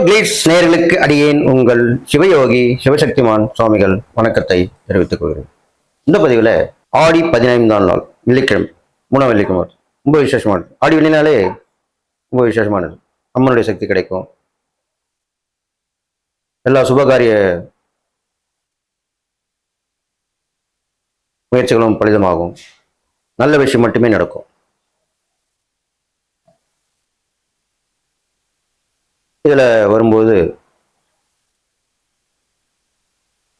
கிளீட்ஸ் நேயர்களுக்கு அடியேன் உங்கள் சிவயோகி சிவசக்திமான் சுவாமிகள் வணக்கத்தை தெரிவித்துக் கொள்கிறேன். இந்த பதிவில் ஆடி 15ஆம் நாள் வெள்ளிக்கிழமை, 3ஆம் வெள்ளிக்கிழமை ரொம்ப விசேஷமானது. ஆடி வெள்ளினாலே ரொம்ப விசேஷமானது. அம்மனுடைய சக்தி கிடைக்கும். எல்லா சுபகாரிய முயற்சிகளும் பலிதமாகும். நல்ல விஷயம் மட்டுமே நடக்கும். இதுல வரும்போது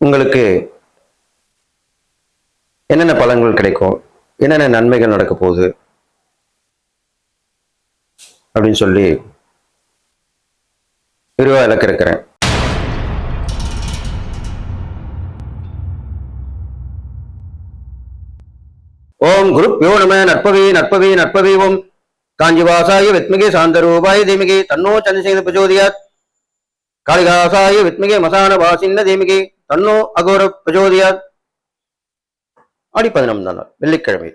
உங்களுக்கு என்னென்ன பலன்கள் கிடைக்கும், என்னென்ன நன்மைகள் நடக்க போகுது அப்படின்னு சொல்லி விரிவா விளக்க இருக்கிறேன். ஓம் குருப்யோ நம. நற்பவி நற்பவி நற்பவி. ஓம் காஞ்சிவாசாய வித்மிகே சாந்தரூபாய தீமிகே தன்னோ சந்திரசேகர பிரச்சோதயாத். காளிகாசாய வித்மிகே மசான வாசின்ன தீமிகே தன்னோ அகோர பிரச்சோதயாத். ஆடி 15ஆம் நாள் வெள்ளிக்கிழமை.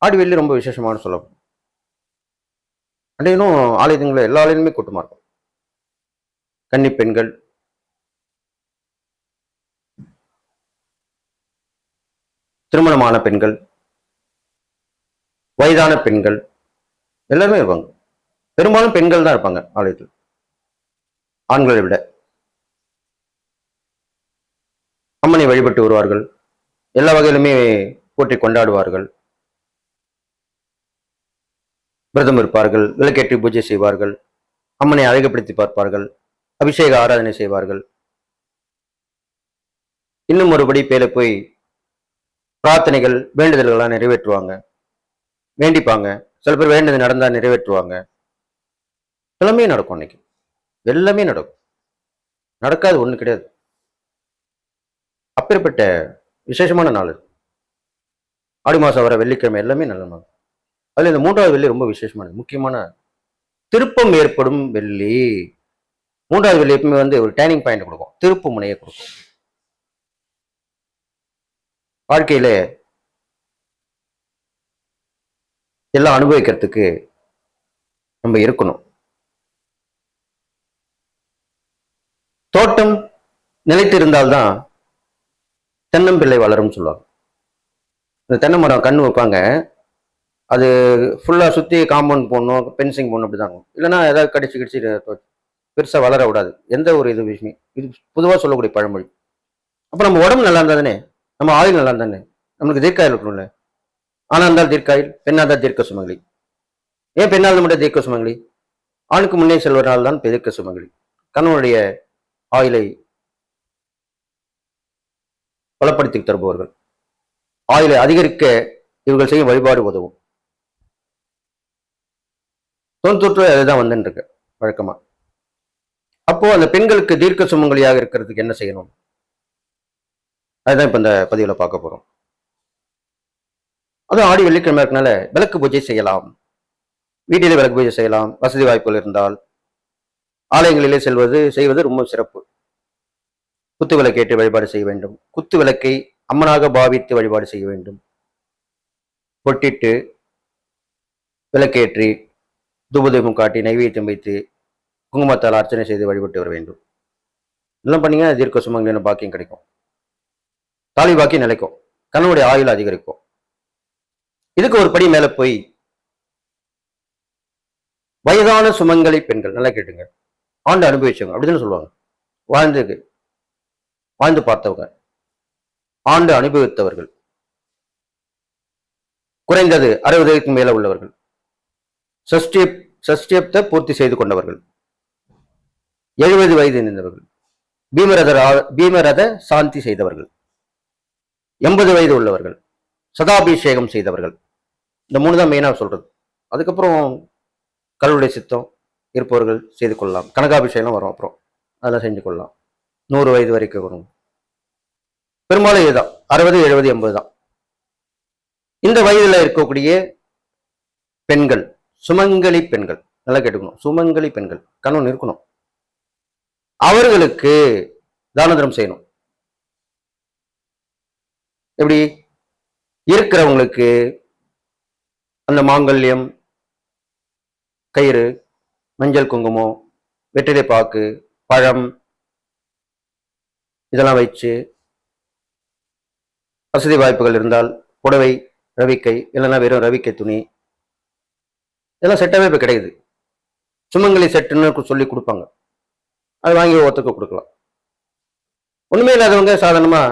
ஆடி வெள்ளி ரொம்ப விசேஷமான சொல்லணும். அன்றையும் ஆலயத்துங்களை எல்லா ஆலயங்களுமே கூட்டமா இருக்கும். கன்னி பெண்கள், திருமணமான பெண்கள், வயதான பெண்கள் எல்லாருமே இருப்பாங்க. பெரும்பாலும் பெண்கள் தான் இருப்பாங்க ஆலயத்தில், ஆண்களை விட. அம்மனை வழிபட்டு வருவார்கள். எல்லா வகையிலுமே போற்றி கொண்டாடுவார்கள். விரதம் இருப்பார்கள், விளக்கேற்றி பூஜை செய்வார்கள், அம்மனை அழகுபடுத்தி பார்ப்பார்கள், அபிஷேக ஆராதனை செய்வார்கள். இன்னும் ஒருபடி பேர போய் பிரார்த்தனைகள், வேண்டுதல்கள்லாம் நிறைவேற்றுவாங்க, வேண்டிப்பாங்க. சில பேர் வேண்டது நடந்தா நிறைவேற்றுவாங்க. எல்லாமே நடக்கும். அன்னைக்கு எல்லாமே நடக்கும். நடக்காது ஒண்ணு கிடையாது. அப்பேற்பட்ட விசேஷமான நாள். ஆடி மாசம் வர வெள்ளிக்கிழமை எல்லாமே நல்ல நாள். அதுல இந்த 3வது வெள்ளி ரொம்ப விசேஷமானது, முக்கியமான திருப்பம் ஏற்படும் வெள்ளி. 3வது வெள்ளி எப்பவுமே ஒரு டேர்னிங் பாயிண்ட் கொடுக்கும், திருப்பு முனையை கொடுக்கும். வாழ்க்கையில எல்லாம் அனுபவிக்கிறதுக்கு நம்ம இருக்கணும். தோட்டம் நிலைத்து இருந்தால்தான் தென்னம்பிள்ளை வளரும் சொல்லுவாங்க. இந்த தென்னை மரம் கண்ணு வைப்பாங்க, அது ஃபுல்லா சுத்தி காம்பவுண்ட் போடணும், பென்சிங் போடணும், அப்படிதான். இல்லைன்னா ஏதாவது கடிச்சு பெருசா வளர விடாது. எந்த ஒரு இது விஷயம், இது பொதுவாக சொல்லக்கூடிய பழமொழி. அப்ப நம்ம உடம்பு நல்லா இருந்தா தானே, நம்ம ஆயுள் நல்லா இருந்தானே, நம்மளுக்கு தீர்க்காயில் இருக்கணும்ல. ஆனா இருந்தால் தீர்க்காயில், பெண்ணா இருந்தால் தீர்க்க சுமங்கலி. ஏன் பெண்ணால் மட்டும் தீர்க்க சுமங்கலி? ஆணுக்கு முன்னே செல்வதனால் தான் தீர்க்க சுமங்கலி. கணவனுடைய ஆயுளை பலப்படுத்தி தருபவர்கள். ஆயுளை அதிகரிக்க இவர்கள் செய்யும் வழிபாடு உதவும். தொன்று அதுதான் வந்துட்டு இருக்கு வழக்கமா. அப்போ அந்த பெண்களுக்கு தீர்க்க சுமங்கலியாக இருக்கிறதுக்கு என்ன செய்யணும், அதுதான் இப்ப இந்த பதிவுல பார்க்க போறோம். அதுவும் ஆடி வெள்ளிக்கிழமை இருக்கனால விளக்கு பூஜை செய்யலாம். வீட்டிலே விளக்கு பூஜை செய்யலாம். வசதி வாய்ப்புகள் இருந்தால் ஆலயங்களிலே செய்வது ரொம்ப சிறப்பு. குத்து விளக்கேற்றி வழிபாடு செய்ய வேண்டும். குத்து விளக்கை அம்மனாக பாவித்து வழிபாடு செய்ய வேண்டும். பொட்டிட்டு விளக்கேற்றி தூபதீபம் காட்டி நைவேத்தியம் வைத்து குங்குமத்தால் அர்ச்சனை செய்து வழிபட்டு வர வேண்டும். இதெல்லாம் பண்ணீங்கன்னா தீர்க்க சுமங்கலியான பாக்கியம் கிடைக்கும். தாலி பாக்கியம் நிலைக்கும். கணவனுடைய ஆயுள் அதிகரிக்கும். இதுக்கு ஒரு படி மேல போய் வயதான சுமங்கலி பெண்கள், நல்லா கேட்டுங்க, ஆண்டு அனுபவிச்சவங்க அப்படிதான் சொல்லுவாங்க. வாழ்ந்து பார்த்தவங்க, ஆண்டு அனுபவித்தவர்கள், குறைந்தது 60 மேல உள்ளவர்கள், சஷ்டியத்தை பூர்த்தி செய்து கொண்டவர்கள், 70 வயது நின்றவர்கள், பீமரத சாந்தி செய்தவர்கள், 80 வயது உள்ளவர்கள், சதாபிஷேகம் செய்தவர்கள். இந்த 3 தான் மெயினா சொல்றது. அதுக்கப்புறம் கடவுளுடைய சித்தம் இருப்பவர்கள் செய்து கொள்ளலாம். கனகாபிஷேகம் வரும், அப்புறம் அதெல்லாம் செஞ்சு கொள்ளலாம். 100 வயது வரைக்கும் வரும். பெரும்பாலும் இதுதான் 60, 70, 80 தான். இந்த வயதுல இருக்கக்கூடிய பெண்கள், சுமங்கலி பெண்கள், நல்லா கேட்டுக்கணும், சுமங்கலி பெண்கள், கணவன் இருக்கணும். அவர்களுக்கு தான தர்மம் செய்யணும். எப்படி? இருக்கிறவங்களுக்கு அந்த மாங்கல்யம், கயிறு, மஞ்சள் குங்குமம், வெற்றிலை பாக்கு, பழம் இதெல்லாம் வச்சு, வசதி வாய்ப்புகள் இருந்தால் புடவை, ரவிக்கை, இல்லைன்னா வெறும் ரவிக்கை துணி, இதெல்லாம் செட்டாகவே இப்போ கிடைக்குது. சுமங்கலி செட்டுன்னு சொல்லி கொடுப்பாங்க. அது வாங்கி ஒருத்தருக்கு கொடுக்கலாம். ஒண்ணுமே இல்லாதவங்க சாதாரணமா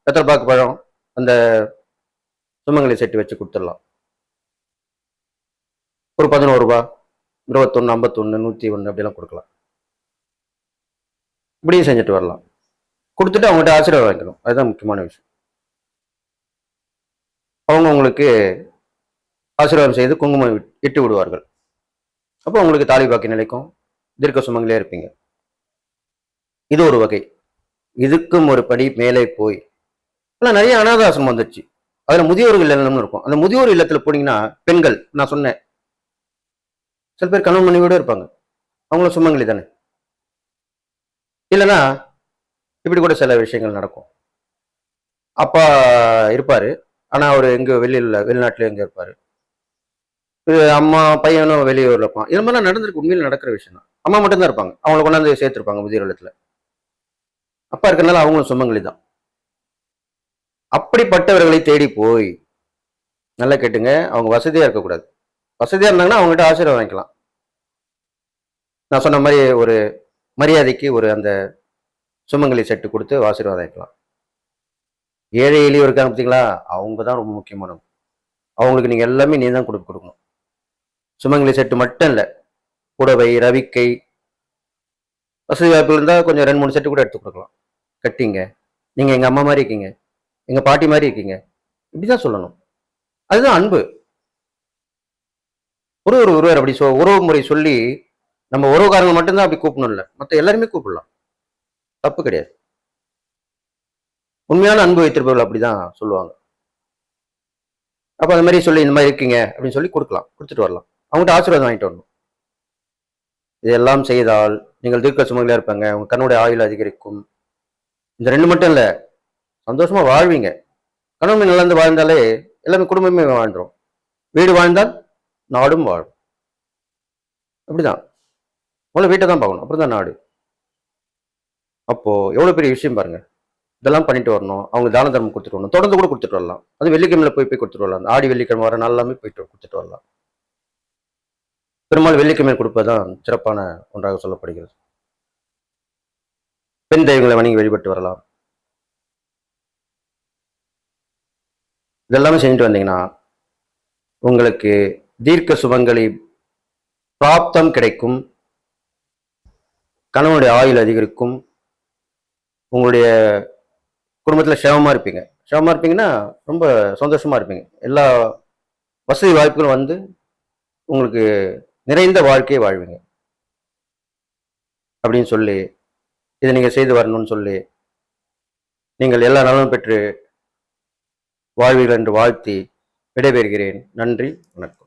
வெத்தலை பாக்கு, பழம், அந்த சுமங்கலி செட்டு வச்சு கொடுத்துடலாம். ஒரு 11 ரூபாய், 21, 51, 101 அப்படிலாம் கொடுக்கலாம். இப்படியும் செஞ்சுட்டு வரலாம். கொடுத்துட்டு அவங்ககிட்ட ஆசீர்வாதம் வாங்கிக்கணும். அதுதான் முக்கியமான விஷயம். அவங்க உங்களுக்கு ஆசீர்வாதம் செய்து குங்குமம் இட்டு விடுவார்கள். அப்போ உங்களுக்கு தாலி பாக்கி நிலைக்கும், தீர்க்க சுமங்கலியா இருப்பீங்க. இது ஒரு வகை. இதுக்கும் ஒரு படி மேலே போய் ஆனால் நிறைய அனாத ஆசிரமம் வந்துருச்சு. அதுல முதியோர்கள் இல்லம்னு இருக்கும். அந்த முதியோர் இல்லத்துல போனீங்கன்னா பெண்கள், நான் சொன்னேன், சில பேர் கணவன் மனைவியோட இருப்பாங்க. அவங்களும் சுமங்கலி தானே. இல்லைன்னா இப்படி கூட சில விஷயங்கள் நடக்கும். அப்பா இருப்பாரு, ஆனா அவர் எங்க வெளிநாட்டுல எங்க இருப்பாரு. அம்மா பையனும் வெளியூர்ல இருப்பான். இது மாதிரிலாம் நடந்திருக்கு. உண்மையில நடக்கிற விஷயம் தான். அம்மா மட்டும்தான் இருப்பாங்க. அவங்களை கொண்டாந்து சேர்த்திருப்பாங்க முதியோர் இல்லத்துல. அப்பா இருக்கிறனால அவங்களும் சுமங்கலி தான். அப்படிப்பட்டவர்களை தேடி போய், நல்லா கேட்டுங்க, அவங்க வசதியா இருக்கக்கூடாது. வசதியா இருந்தாங்கன்னா அவங்ககிட்ட ஆசீர்வாதம் வாங்கிக்கலாம். நான் சொன்ன மாதிரி ஒரு மரியாதைக்கு ஒரு அந்த சுமங்கலி செட்டு கொடுத்து ஆசீர்வாதம் வாங்கிக்கலாம். ஏழை எளியோர் இருக்காங்க பார்த்தீங்களா, அவங்க தான் ரொம்ப முக்கியமானவங்க. அவங்களுக்கு நீங்க எல்லாமே நீ தான் கொடுக்கணும். சுமங்கலி செட்டு மட்டும் இல்லை, புடவை, ரவிக்கை, வசதி வாய்ப்பு இருந்தால் கொஞ்சம் 2-3 செட்டு கூட எடுத்து கொடுக்கலாம். கட்டிங்க, நீங்க எங்க அம்மா மாதிரி இருக்கீங்க, எங்க பாட்டி மாதிரி இருக்கீங்க, இப்படிதான் சொல்லணும். அதுதான் அன்பு. ஒருவர் அப்படி உறவு முறை சொல்லி நம்ம உறவுக்காரங்க மட்டும்தான் அப்படி கூப்பிடணும் இல்லை, மற்ற எல்லாருமே கூப்பிடலாம். தப்பு கிடையாது. உண்மையான அன்பு வைத்திருப்பவர்கள் அப்படிதான் சொல்லுவாங்க. அப்ப அந்த மாதிரி சொல்லி இந்த மாதிரி இருக்கீங்க அப்படின்னு சொல்லி கொடுக்கலாம், கொடுத்துட்டு வரலாம். அவங்ககிட்ட ஆசீர்வாதம் வாங்கிட்டு வரணும். இதெல்லாம் செய்தால் நீங்கள் தீர்க்க சுமங்கலியா இருப்பாங்க. உங்க கண்ணுடைய ஆயுள் அதிகரிக்கும். இந்த 2 மட்டும் இல்ல, சந்தோஷமா வாழ்வீங்க. கணவன் நல்லா இருந்து வாழ்ந்தாலே எல்லாமே குடும்பமே வாழ்ந்துரும். வீடு வாழ்ந்தால் நாடும் வாழும். அப்படிதான். முதல்ல வீட்டை தான் பார்க்கணும், அப்புறம் தான் நாடு. அப்போ எவ்வளவு பெரிய விஷயம் பாருங்க. இதெல்லாம் பண்ணிட்டு வரணும். அவங்க தான தர்மம் கொடுத்துட்டு வரணும். தொடர்ந்து கூட கொடுத்துட்டு வரலாம். அது வெள்ளிக்கிழமையில போய் கொடுத்துட்டு வரலாம். ஆடி வெள்ளிக்கிழமை வர நாள் எல்லாமே போயிட்டு கொடுத்துட்டு வரலாம். பெரும்பாலும் வெள்ளிக்கிழமை கொடுப்பதுதான் சிறப்பான ஒன்றாக சொல்லப்படுகிறது. பெண் தெய்வங்களை வணங்கி வழிபட்டு வரலாம். இதெல்லாமே செஞ்சுட்டு வந்தீங்கன்னா உங்களுக்கு தீர்க்க சுமங்கலி பிராப்தம் கிடைக்கும். கணவனுடைய ஆயுள் அதிகரிக்கும். உங்களுடைய குடும்பத்துல சேவமா இருப்பீங்க. சேவமா இருப்பீங்கன்னா ரொம்ப சந்தோஷமா இருப்பீங்க. எல்லா வசதி வாய்ப்புகளும் வந்து உங்களுக்கு நிறைந்த வாழ்க்கையை வாழ்வீங்க அப்படின்னு சொல்லி, இதை நீங்க செய்து வரணும்னு சொல்லி, நீங்கள் எல்லா நலனும் பெற்று வாழ்வீர்கள் என்று வாழ்த்தி விடைபெறுகிறேன். நன்றி, வணக்கம்.